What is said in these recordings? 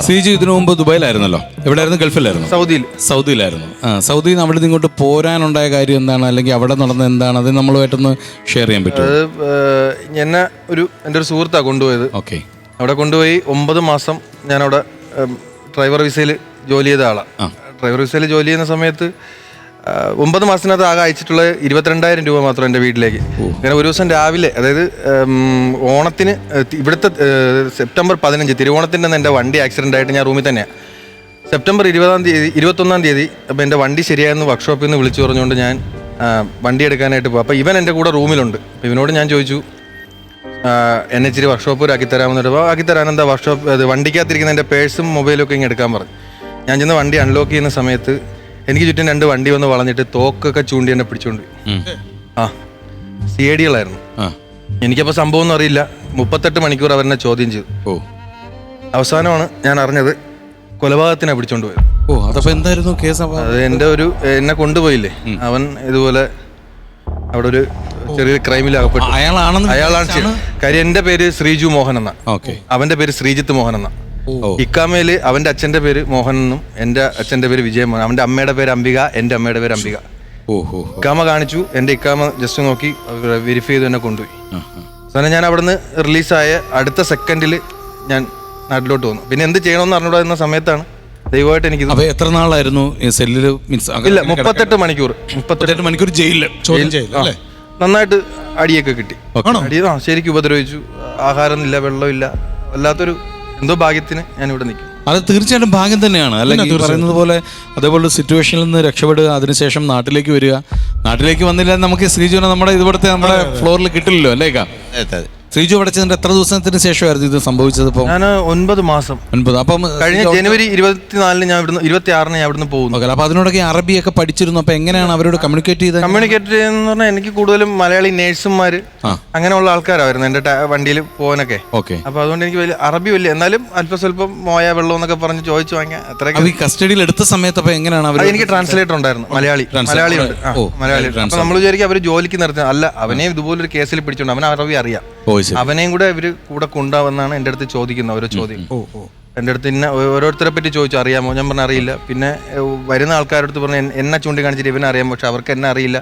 ശ്രീജു ഇതിനു മുമ്പ് ദുബായിലായിരുന്നല്ലോ. എവിടെയായിരുന്നു? ഗൾഫിലായിരുന്നു. സൗദിയിലായിരുന്നു. സൗദിയിൽ നിന്ന് അവിടെ നിന്ന് ഇങ്ങോട്ട് പോരാനുണ്ടായ കാര്യം എന്താണ്, അല്ലെങ്കിൽ അവിടെ നടന്ന എന്താണ്, അത് നമ്മളുമായിട്ടൊന്ന് ഷെയർ ചെയ്യാൻ പറ്റുമോ? എന്നെ എൻ്റെ ഒരു സുഹൃത്താണ് കൊണ്ടുപോയത്. ഓക്കെ. അവിടെ കൊണ്ടുപോയി 9 മാസം ഞാനവിടെ ഡ്രൈവർ വിസയിൽ ജോലി ചെയ്ത ആളാണ്. ഡ്രൈവർ വിസയിൽ ജോലി ചെയ്യുന്ന സമയത്ത് 9 മാസത്തിനകത്ത് ആകെ അയച്ചിട്ടുള്ള 22,000 രൂപ മാത്രം എൻ്റെ വീട്ടിലേക്ക്. അങ്ങനെ ഒരു ദിവസം രാവിലെ, അതായത് ഓണത്തിന് ഇവിടുത്തെ സെപ്റ്റംബർ 15 തിരുവോണത്തിൻ്റെ അന്ന് എൻ്റെ വണ്ടി ആക്സിഡൻ്റ് ആയിട്ട് ഞാൻ റൂമിൽ തന്നെയാണ്. സെപ്റ്റംബർ 21 തീയതി അപ്പോൾ എൻ്റെ വണ്ടി ശരിയായെന്ന് വർക്ക്ഷോപ്പിൽ നിന്ന് വിളിച്ചു പറഞ്ഞുകൊണ്ട് ഞാൻ വണ്ടി എടുക്കാനായിട്ട് പോകും. അപ്പോൾ ഇവൻ എൻ്റെ കൂടെ റൂമിലുണ്ട്. അപ്പോൾ ഇവനോട് ഞാൻ ചോദിച്ചു, എന്നെ ഇച്ചിരി വർക്ക്ഷോപ്പ് ഒരു ആക്കിത്തരാമെന്ന് പറയുമ്പോൾ ആക്കിത്തരാൻ എന്താ വർക്ക്ഷോപ്പ് അത് വണ്ടിക്കകത്തിരിക്കുന്ന എൻ്റെ പേഴ്സും മൊബൈലും ഒക്കെ ഇങ്ങനെ എടുക്കാൻ പറഞ്ഞു. ഞാൻ ചെന്ന് വണ്ടി അൺലോക്ക് ചെയ്യുന്ന സമയത്ത് എനിക്ക് ചുറ്റും 2 വണ്ടി വന്ന് വളഞ്ഞിട്ട് തോക്കൊക്കെ ചൂണ്ടി എന്നെ പിടിച്ചോണ്ട് CID-കളായിരുന്നു. എനിക്കപ്പോൾ സംഭവം ഒന്നും അറിയില്ല. 38 മണിക്കൂർ അവരെന്നെ ചോദ്യം ചെയ്തു. അവസാനമാണ് ഞാൻ അറിഞ്ഞത് കൊലപാതകത്തിനാണ് പിടിച്ചോണ്ട് പോയത്. അതപ്പോ എന്തായിരുന്നു കേസ്? അത് എന്നെ കൊണ്ടുപോയില്ലേ, അവൻ ഇതുപോലെ അവിടെ ഒരു ചെറിയൊരു ക്രൈമിൽ അകപ്പെട്ടു. അയാളാണ് കാര്യം. എൻ്റെ പേര് ശ്രീജു മോഹൻ എന്ന, അവന്റെ പേര് ശ്രീജിത്ത് മോഹൻ എന്ന. ഇക്കാമയില് അവന്റെ അച്ഛന്റെ പേര് മോഹൻ എന്നും എൻ്റെ അച്ഛന്റെ പേര് വിജയമോഹൻ. അവന്റെ അമ്മയുടെ പേര് അംബിക, എൻ്റെ അമ്മയുടെ പേര് അംബിക. ഇക്കാമ കാണിച്ചു, എൻ്റെ ഇക്കാമ ജസ്റ്റ് നോക്കി വെരിഫൈ ചെയ്ത് എന്നെ കൊണ്ടുപോയി. അങ്ങനെ ഞാൻ അവിടുന്ന് റിലീസായ അടുത്ത സെക്കൻഡിൽ ഞാൻ നാട്ടിലോട്ട് വന്നു. പിന്നെ എന്ത് ചെയ്യണമെന്ന് അറിഞ്ഞൂടാ എന്ന സമയത്താണ് ദൈവമായിട്ട് എനിക്ക്. എത്ര നാളായിരുന്നു സെല്ലില്? ഇല്ല, 38 മണിക്കൂർ. 38 മണിക്കൂർ ജയിലില്. നന്നായിട്ട് അടിയൊക്കെ കിട്ടി. ശരിക്കും ഉപദ്രവിച്ചു. ആഹാരമില്ല, വെള്ളമില്ല. വല്ലാത്തൊരു എന്തോ ഭാഗ്യത്തിന് ഞാൻ ഇവിടെ നിൽക്കും. അത് തീർച്ചയായിട്ടും ഭാഗ്യം തന്നെയാണ്. അല്ലെങ്കിൽ പറയുന്നത് പോലെ അതേപോലെ സിറ്റുവേഷനിൽ നിന്ന് രക്ഷപ്പെടുക, അതിനുശേഷം നാട്ടിലേക്ക് വരിക. നാട്ടിലേക്ക് വന്നില്ല നമുക്ക് ശ്രീജുവിനെ നമ്മുടെ നമ്മുടെ ഫ്ലോറിൽ കിട്ടില്ലല്ലോ അല്ലേ? ശ്രീജു അടച്ചതിന്റെ എത്ര ദിവസത്തിന് ശേഷമായിരുന്നു ഇത് സംഭവിച്ചത്? ഞാൻ 9 മാസം. അപ്പം കഴിഞ്ഞ ജനുവരി 24 ഞാൻ ഇവിടുന്ന് 26 ഞാൻ ഇവിടുന്ന് പോകുന്നു. അപ്പൊ അതിനോടൊക്കെ അറബിയൊക്കെ പഠിച്ചിരുന്നു. അപ്പൊ എങ്ങനെയാണ് അവരോട് കമ്മ്യൂണിക്കേറ്റ് ചെയ്യുന്നത്? പറഞ്ഞാൽ എനിക്ക് കൂടുതലും മലയാളി നേഴ്സുമാര് അങ്ങനെയുള്ള ആൾക്കാരായിരുന്നു എൻ്റെ വണ്ടിയിൽ പോകാനൊക്കെ. അപ്പൊ അതുകൊണ്ട് എനിക്ക് അറബി വലിയ, എന്നാലും അല്പം സ്വല്പം മോയ വെള്ളം എന്നൊക്കെ പറഞ്ഞ് ചോദിച്ചു വാങ്ങിയ അത്രയൊക്കെ. ഈ കസ്റ്റഡിയിൽ എടുത്ത സമയത്ത് അപ്പൊ എങ്ങനെയാണ് അവർ? എനിക്ക് ട്രാൻസ്ലേറ്റർ ഉണ്ടായിരുന്നു, മലയാളി ഉണ്ട്. അപ്പൊ നമ്മൾ വിചാരിക്കും അവര് ജോലിക്ക് നിർത്തി, അല്ല, അവനെ ഇതുപോലൊരു കേസിൽ പിടിച്ചോണ്ട് അവൻ അറബി അറിയാം. അവനെയും കൂടെ ഇവര് കൂടെ കൊണ്ടുവന്നാണ് എൻ്റെ അടുത്ത് ചോദിക്കുന്നത് ഓരോ ചോദ്യം. എൻ്റെ അടുത്ത് ഇന്ന ഓരോരുത്തരെ പറ്റി ചോദിച്ചു, അറിയാമോ? ഞാൻ പറഞ്ഞ അറിയില്ല. പിന്നെ വരുന്ന ആൾക്കാരുടെ അടുത്ത് പറഞ്ഞ് എന്നെ ചൂണ്ടിക്കാണിച്ചിട്ട് ഇവനെ അറിയാം, പക്ഷെ അവർക്ക് എന്നെ അറിയില്ല.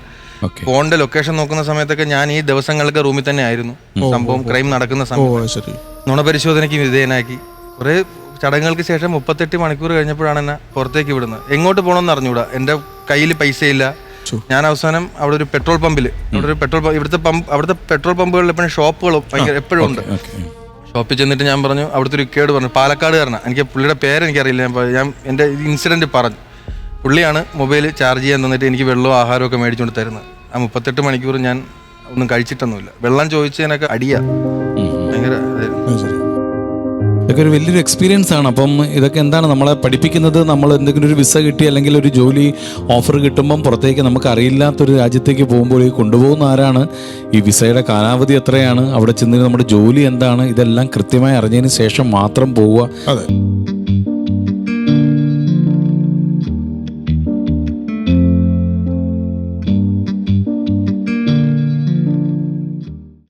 ഫോണിന്റെ ലൊക്കേഷൻ നോക്കുന്ന സമയത്തൊക്കെ ഞാൻ ഈ ദിവസങ്ങൾക്ക് റൂമിൽ തന്നെ ആയിരുന്നു. സംഭവം ക്രൈം നടക്കുന്ന സമയത്ത് നുണപരിശോധനയ്ക്ക് വിധേയനാക്കി. കുറെ ചടങ്ങുകൾക്ക് ശേഷം 38 മണിക്കൂർ കഴിഞ്ഞപ്പോഴാണ് എന്നെ പുറത്തേക്ക് വിടുന്നത്. എങ്ങോട്ട് പോകണമെന്ന് അറിഞ്ഞൂടാ. എൻ്റെ കയ്യിൽ പൈസയില്ല. ഞാൻ അവസാനം അവിടെ ഒരു പെട്രോൾ പമ്പിൽ, ഇവിടുത്തെ പെട്രോൾ പമ്പുകളിൽ എപ്പോഴും ഷോപ്പുകളും എപ്പോഴും ഉണ്ട്. ഷോപ്പിൽ ചെന്നിട്ട് ഞാൻ പറഞ്ഞു, അവിടുത്തെ ഒരു കേട് പറഞ്ഞു, പാലക്കാടുകാരനാണ്. എനിക്ക് പുള്ളിയുടെ പേരെനിക്കറിയില്ല. ഞാൻ എൻ്റെ ഇൻസിഡൻറ്റ് പറഞ്ഞു. പുള്ളിയാണ് മൊബൈൽ ചാർജ് ചെയ്യാൻ തന്നിട്ട് എനിക്ക് വെള്ളവും ആഹാരമൊക്കെ മേടിച്ചുകൊണ്ട് തരുന്നത്. ആ 38 മണിക്കൂർ ഞാൻ ഒന്നും കഴിച്ചിട്ടൊന്നുമില്ല. വെള്ളം ചോദിച്ചതിനൊക്കെ അടിയാ. ഭയങ്കര ഇതൊക്കെ ഒരു വലിയൊരു എക്സ്പീരിയൻസ് ആണ്. അപ്പം ഇതൊക്കെ എന്താണ് നമ്മളെ പഠിപ്പിക്കുന്നത്? നമ്മൾ എന്തെങ്കിലും ഒരു വിസ കിട്ടി അല്ലെങ്കിൽ ഒരു ജോലി ഓഫർ കിട്ടുമ്പം പുറത്തേക്ക് നമുക്ക് അറിയില്ലാത്തൊരു രാജ്യത്തേക്ക് പോകുമ്പോൾ ഈ കൊണ്ടുപോകുന്ന ആരാണ്, ഈ വിസയുടെ കാലാവധി എത്രയാണ്, അവിടെ ചെന്ന് നമ്മുടെ ജോലി എന്താണ്, ഇതെല്ലാം കൃത്യമായി അറിഞ്ഞതിന് ശേഷം മാത്രം പോവുക.